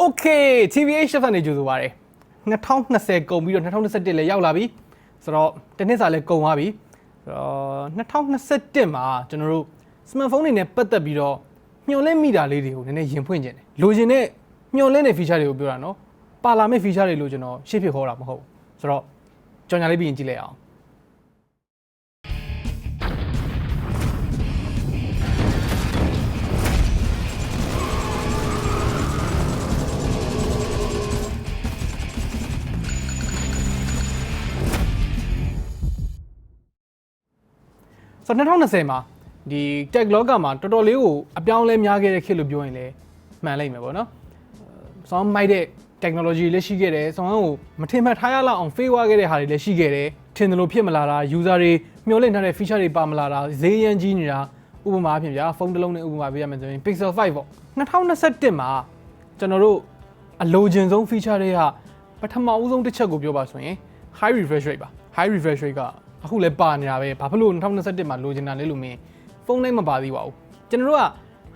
Okay TBH Labs နေကြိုဆိုပါရစေ2020ကုန်ပြီးတော့2021လည်းရောက်လာပြီဆိုတော့တစ်နှစ်စာလည်းကုန်သွားပြီဆိုတော့2021မှာကျွန်တော်တို့ smartphone တွေနဲ့ပတ်သက်ပြီးတော့မျှော်လင့်မိတာလေးတွေကိုနည်းနည်းရင်ဖွင့်ခြင်းတယ်လိုချင်တဲ့မျှော်လင့်တဲ့ feature တွေကိုပြောတာနော်ပါလာမယ့် feature တွေလို့ကျွန်တော်ရှေ့ဖြစ်ခေါ်တာမဟုတ်ဘူးဆိုတော့ကြော်ညာလေးပြီးရင်ကြည့်လိုက်အောင်ဆိုတော့2020မှာဒီ tech locker မှာတော်တော်လေးကိုအပြောင်းလဲများခဲ့တဲ့ခေတ်လို့ပြောရင်လည်းမှန်လိမ့်မယ်ပေါ့နော်။ဆောင်းမိုက်တဲ့ technology လည်းရှိခဲ့တယ်။ဆောင်းကိုမထင်မှတ်ထားရလောက်အောင် fail ခဲ့တဲ့ဟာတွေလည်းရှိခဲ့တယ်။ထင်တယ်လို့ဖြစ်မလာတာ user တွေမျှော်လင့်ထားတဲ့ feature တွေပါမလာတာဈေးရန်ကြီးနေတာဥပမာအဖြစ်ဗျာဖုန်းတစ်လုံးနဲ့ဥပမာပေးရမယ်ဆိုရင် Pixel 5ပေါ့2021မှာကျွန်တော်တို့အလိုချင်ဆုံး feature တွေကပထမဦးဆုံးတစ်ချက်ကိုပြောပါဆိုရင် high refresh rate ပါ high refresh rate ကအခုလည်းပါနေတာပဲဘာဖြစ်လို့2021မှာလိုချင်တာလဲလို့မင်းဖုန်းတိုင်းမပါသေးပါဘူးကျွန်တော်တို့က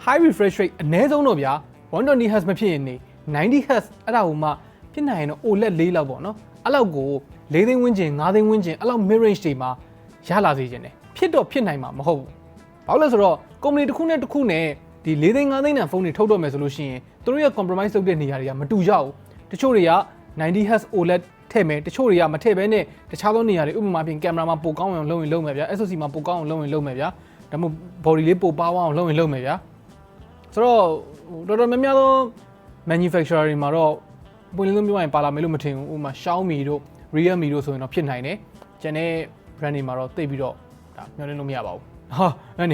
high refresh rate အနည်းဆုံးတော့ဗျာ 120Hz မဖြစ်ရင်နေ 90Hz အဲ့ဒါကိုမှဖြစ်နိုင်ရင်တော့ OLED 4လောက်ပေါ့နော်အဲ့လောက်ကို4သိန်းဝန်းကျင်5သိန်းဝန်းကျင်အဲ့လောက် mid range တွေမှာရလာစေခြင်းတယ်ဖြစ်တော့ဖြစ်နိုင်မှာမဟုတ်ဘူးဘာလို့လဲဆိုတော့ company တစ်ခုနဲ့တစ်ခုနဲ့ဒီ4သိန်း5သိန်းတန်ဖုန်းတွေထုတ်တော့မယ်ဆိုလို့ရှိရင်သူတို့ရဲ့ compromise လုပ်တဲ့နေရာတွေကမတူကြဘူးတချို့တွေက 90Hz OLED ထည့်မယ်တချို့တွေကမထည့်ဘဲနဲ့တခြားသောနေရာတွေဥပမာပြင်ကင်မရာမှာပိုကောင်းအောင်လုပ်ရင်လုပ်မယ်ဗျာ SoC မှာပိုကောင်းအောင်လုပ်ရင်လုပ်မယ်ဗျာဒါမှမဟုတ် body လေးပိုပါအောင်လုပ်ရင်လုပ်မယ်ဗျာဆိုတော့တော်တော်များများသော manufacturer တွေမှာတော့ပုံလေးလုံးပြောရင်ပါလာမယ်လို့မထင်ဘူးဥပမာ Xiaomi တို့ Realme တို့ဆိုရင်တော့ဖြစ်နိုင်တယ်ကျန်တဲ့ brand တွေမှာတော့သိပြီးတော့ဒါမျှော်လင့်လို့မရပါဘူးဟာအဲ့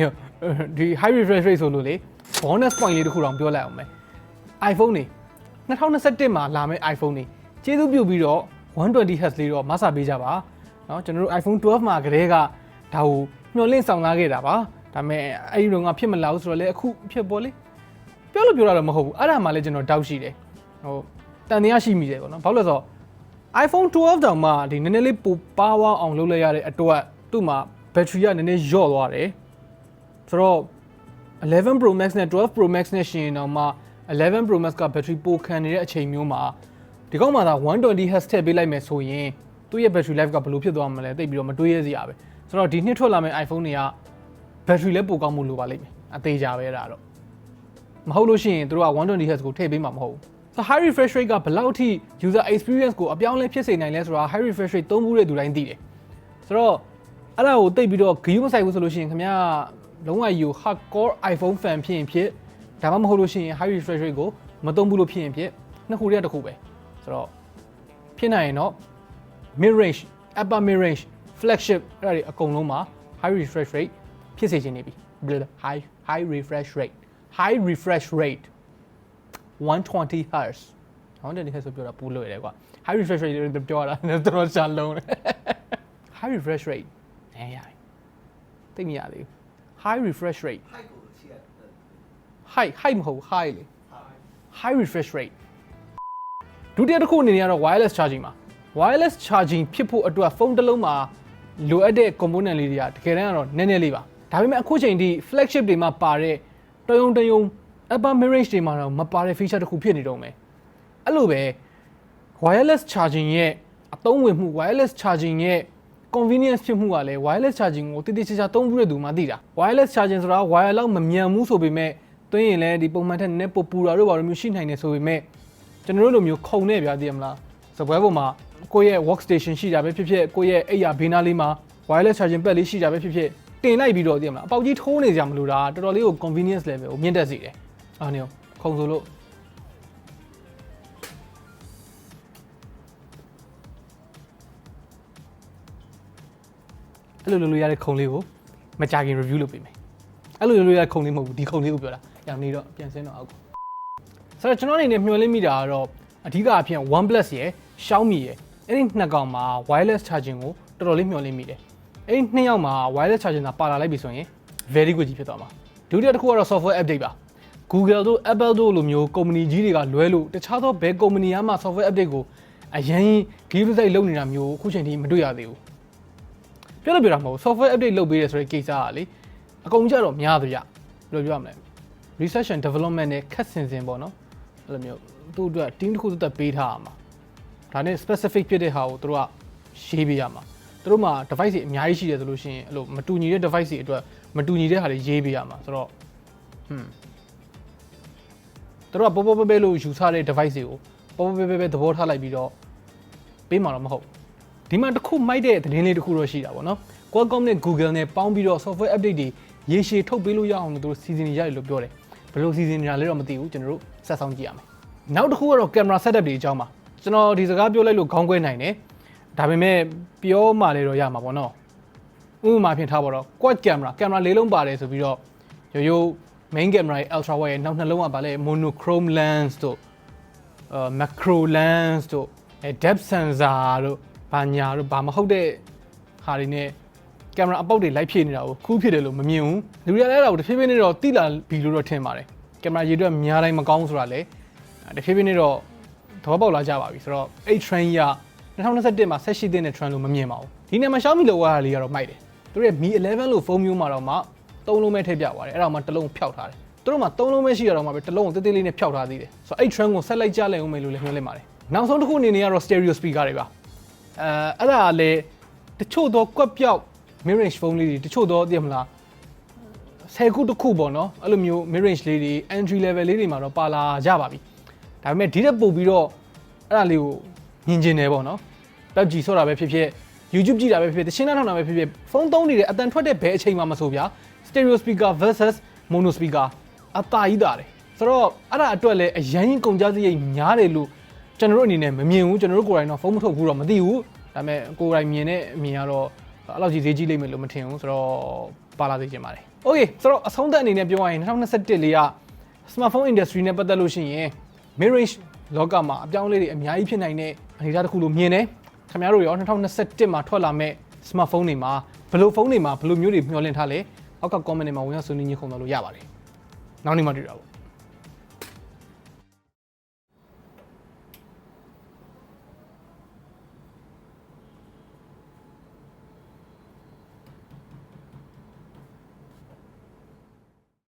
ဒီ high refresh rate ဆိုလို့လေ bonus point လေးတစ်ခုတောင်ပြောလိုက်အောင်မယ် iPhone တွေ2021မှာလာမယ့် iPhone တွေကျေးဇူးပြုပြီးတော့120Hz လေးတော့မဆပေးကြပါเนาะကျွန်တော်တို့ iPhone 12မှာကတည်းကဒါကိုမျှော်လင့်ဆောင်လာခဲ့တာပါဒါပေမဲ့အဲ့ဒီတော့ကဖြစ်မလာဘူးဆိုတော့လေအခုဖြစ်ပေါ်လေပြောလို့ပြောတာတော့မဟုတ်ဘူးအဲ့ဒါမှလည်းကျွန်တော်တောက်ရှိတယ်ဟိုတန်တရားရှိမိတယ်ပေါ့နော်ဘာလို့လဲဆိုတော့ iPhone 12တောင်မှဒီနည်းနည်းလေးပိုပါဝါအောင်လုပ်လိုက်ရတဲ့အတွက်သူ့မှာ battery ကနည်းနည်းလျော့သွားတယ်ဆိုတော့11 Pro Max နဲ့12 Pro Max နဲ့ရှင်တော့မှ11 Pro Max က battery ပိုခံနေတဲ့အချိန်မျိုးမှာဒီကောင်မှသာ 120Hz ထည့်ပေးလိုက်မယ်ဆိုရင်သူ့ရဲ့ battery life ကဘယ်လိုဖြစ်သွားမလဲသိပြီးတော့မတွေးရစရာပဲဆိုတော့ဒီနှစ်ထွက်လာမယ့် iPhone တွေက battery လည်းပိုကောင်းမှုလိုပါလိမ့်မယ်အသေးကြပဲအဲ့ဒါတော့မဟုတ်လို့ရှိရင်တို့က 120Hz ကိုထည့်ပေးမှာမဟုတ်ဘူးဆို high refresh rate ကဘယ်လောက်အထိ user experience ကိုအပြောင်းလဲဖြစ်စေနိုင်လဲဆိုတာ high refresh rate သုံးဘူးတဲ့သူတိုင်းသိတယ်ဆိုတော့အဲ့ဒါကိုသိပြီးတော့ဂရုမစိုက်ဘူးဆိုလို့ရှိရင်ခင်ဗျာလုံးဝယူ hardcore iPhone fan ဖြစ်ရင်ဖြစ်ဒါမှမဟုတ်လို့ရှိရင် high refresh rate ကိုမသုံးဘူးလို့ဖြစ်ရင်ဖြစ်နှစ်ခုတည်းတစ်ခုပဲဆိုတော့ဖြစ်နိုင်ရင်တော့ mid range upper mid range flagship အဲ့ဒါတွေအကုန်လုံးမှာ high refresh rate ဖြစ်စေချင်နေပြီ high refresh rate 120Hz 120Hz ဆိုပြောတာပူလို့ရတယ်ကွာ high refresh rate ပြောတာတော်တော်ရှာလုံးတယ် high refresh rate နေရသိမရသေးဘူး high refresh rate high မဟုတ် high လေ high refresh rate ဒုတိယတစ်ခုအနေနဲ့ကတော့ wireless charging ပါ wireless charging ဖြစ်ဖို့အတွက်ဖုန်းတစ်လုံးမှာလိုအပ်တဲ့ component လေးတွေကတကယ်တမ်းကတော့နည်းနည်းလေးပါဒါပေမဲ့အခုချိန်ထိ flagship တွေမှာပါတဲ့တယုံ upper mid range တွေမှာတော့မပါတဲ့ feature တစ်ခုဖြစ်နေတော့မယ်အဲ့လိုပဲ wireless charging ရဲ့အသုံးဝင်မှု wireless charging ရဲ့ convenience ဖြစ်မှုကလည်း wireless charging ကိုတိတိကျကျသုံးဘူးတဲ့သူမှသိတာ wireless charging ဆိုတာ wire လောက်မမြန်ဘူးဆိုပေမဲ့တွင်းရင်လည်းဒီပုံမှန်ထက်နည်းနည်းပိုပူတာတို့ဘာလို့မျိုးရှိနိုင်နေဆိုပေမဲ့ကျွန်တော်တို့လိုမျိုးခုံနေဗျာသိရမလားစပွဲပေါ်မှာကိုယ့်ရဲ့ workstation ရှိတာပဲဖြစ်ဖြစ်ကိုယ့်ရဲ့အိယာဘေးနားလေးမှာ wireless charging pad လေးရှိတာပဲဖြစ်ဖြစ်တင်လိုက်ပြီးတော့သိရမလားအပေါက်ကြီးထိုးနေကြမလို့ဒါတော်တော်လေးကို convenience level ကိုမြင့်တက်စေတယ်အားနေခုံဆိုလို့အဲ့လိုလိုရတဲ့ခုံလေးကိုမကြခင် review လုပ်ပေးမယ်အဲ့လိုလိုရတဲ့ခုံလေးမဟုတ်ဘူးဒီခုံလေးကိုပြောတာရောင်နေတော့ပြန်စင်းတော့အောက်ဆိုတော့ကျွန်တော်အနေနဲ့မျှော်လင့်မိတာကတော့အဓိကအဖြစ် OnePlus ရယ် Xiaomi ရယ်အဲ့ဒီနှစ်ကောင်မှာ wireless charging ကိုတော်တော်လေးမျှော်လင့်မိတယ်အဲ့ဒီနှစ်ယောက်မှာ wireless charging သာပါလာလိုက်ပြီဆိုရင် very good ကြီးဖြစ်သွားမှာဒုတိယတစ်ခုကတော့ software update ပါ Google တို့ Apple တို့လိုမျိုး company ကြီးတွေကလွဲလို့တခြားသောဘယ် company မှ software update ကိုအရင်ကြီးဂိမ်းဆိုင်လုပ်နေတာမျိုးအခုချိန်ထိမတွေ့ရသေးဘူးပြောလို့ပြောတာမဟုတ် software update လုပ်ပေးတယ်ဆိုတဲ့ကိစ္စကလေအကုန်ကြတော့များသဗျဘယ်လိုပြောရမလဲ research and development နဲ့ခက်ဆင်ဆင်ပေါ့နော်အဲ့လိုမျိုး သူ့အတွက် team တစ်ခုသက်ပေးထားရမှာဒါနဲ့ specific ဖြစ်တဲ့ဟာကိုတို့ကရေးပေးရမှာတို့မှာ device တွေအများကြီးရှိတယ်ဆိုလို့ရှိရင်အဲ့လိုမတူညီတဲ့ device တွေအတွက်မတူညီတဲ့ဟာတွေရေးပေးရမှာဆိုတော့တို့ကပေါ်ပဲလို့ယူဆတဲ့ device တွေကိုပေါ်ပဲသဘောထားလိုက်ပြီးတော့ပေးမှာတော့မဟုတ်ဒီမှာတစ်ခုမိုက်တဲ့သတင်းလေးတစ်ခုတော့ရှိတာပေါ့နော် Qualcomm နဲ့ Google နဲ့ပေါင်းပြီးတော့ software update တွေရေရှည်ထုတ်ပေးလို့ရအောင်လို့တို့စီစဉ်နေရတယ်လို့ပြောတယ်ဘယ်လိုစီစဉ်နေတာလဲတော့မသိဘူးကျွန်တော်တို့ဆက်ဆောင်ကြည့်ရမယ်နောက်တစ်ခုကတော့ camera setup တွေအကြောင်းပါကျွန်တော်ဒီစကားပြောလိုက်လို့ခေါင်းကွဲနိုင်တယ်ဒါပေမဲ့ပြောမှလည်းတော့ရမှာပေါ့နော်ဥပမာဖြင့်ထားပါတော့ quad camera လေးလုံးပါတယ်ဆိုပြီးတော့ရိုး main camera ရဲ့ ultra wide ရဲ့နောက်နှလုံးကပါလဲ monochrome lens တို့macro lens တို့depth sensor တို့ဘာညာတို့ဘာမဟုတ်တဲ့ဟာတွေနဲ့ကင်မရာအပေါက်တွေလိုက်ဖြည့်နေတာကိုခူးဖြစ်တယ်လို့မမြင်ဘူးလူတွေကလည်းအဲ့ဒါကိုတစ်ဖြည်းဖြည်းနဲ့တော့တိလာပြီလို့တော့ထင်ပါတယ်ကင်မရာရေတွက်များတိုင်းမကောင်းဆိုတာလေတစ်ဖြည်းဖြည်းနဲ့တော့သဘောပေါက်လာကြပါပြီဆိုတော့အဲ့ trend ကြီးက2021မှာဆက်ရှိတဲ့ trend လို့မမြင်ပါဘူးဒီနေ့မှာ Xiaomi လောကလေးကတော့မိုက်တယ်သူတို့ရဲ့ Mi 11လို့ဖုန်းမျိုးမှာတော့မှ3လုံးပဲထည့်ပြသွားတယ်အဲ့ဒါမှတစ်လုံးဖျောက်ထားတယ်သူတို့မှာ3လုံးပဲရှိရတော့မှပဲတစ်လုံးကိုတေးသေးလေးနဲ့ဖျောက်ထားသေးတယ်ဆိုတော့အဲ့ trend ကိုဆက်လိုက်ကြလိုက်အောင်မယ်လို့လည်းမျှော်လင့်ပါတယ်နောက်ဆုံးတစ်ခုအနေနဲ့ကတော့ stereo speaker တွေပါအဲ့ဒါလည်းတချို့တော့ကွက်ပြောက် mid range phone လေးတွေတချို့တော့သိရမလား10ခုတစ်ခုပေါ့နော်အဲ့လိုမျိုး mid range လေးတွေ entry level လေးတွေမှာတော့ပါလာကြပါပြီဒါပေမဲ့ဒီတက်ပို့ပြီးတော့အဲ့ဒါလေးကိုမြင်ကျင်တယ်ပေါ့နော် PUBG ဆော့တာပဲဖြစ်ဖြစ် YouTube ကြည့်တာပဲဖြစ်ဖြစ်တချင်းထောင်တာပဲဖြစ်ဖြစ်ဖုန်းသုံးနေတဲ့အတန်ထွက်တဲ့ဘဲအချိန်မှမဆိုဗျာ stereo speaker versus mono speaker အတားကြီးတာတယ်ဆိုတော့အဲ့ဒါအတွက်လည်းအရင်ကုန်ကြစရိတ်များတယ်လို့ကျွန်တော်တို့အနေနဲ့မမြင်ဘူးကျွန်တော်တို့ကိုယ်တိုင်တော့ဖုန်းမထုတ်ဘူးတော့မသိဘူးဒါပေမဲ့ကိုယ်တိုင်မြင်တဲ့အမြင်ကတော့အဲ့လောက်ကြီးဈေးကြီးလိမ့်မယ်လို့မထင်ဘူးဆိုတော့ပါလာသိချင်ပါတယ် Okay ဆိုတော့အဆုံးသတ်အနေနဲ့ပြောရရင်2021လေးက smartphone industry နဲ့ပတ်သက်လို့ရှိရင် mid range လောကမှာအပြောင်းအလဲတွေအများကြီးဖြစ်နိုင်တဲ့အနေအထားတစ်ခုလို့မြင်တယ်ခင်ဗျားတို့ရော2021မှာထွက်လာမဲ့ smartphone တွေမှာဘယ်လိုဖုန်းတွေမှာဘယ်လိုမျိုးတွေမျှော်လင့်ထားလဲအောက်က comment တွေမှာဝင်ရောက်ဆွေးနွေးညှိနှိုင်းလို့ရပါတယ်နောက်နေ့မှတွေ့တာပေါ့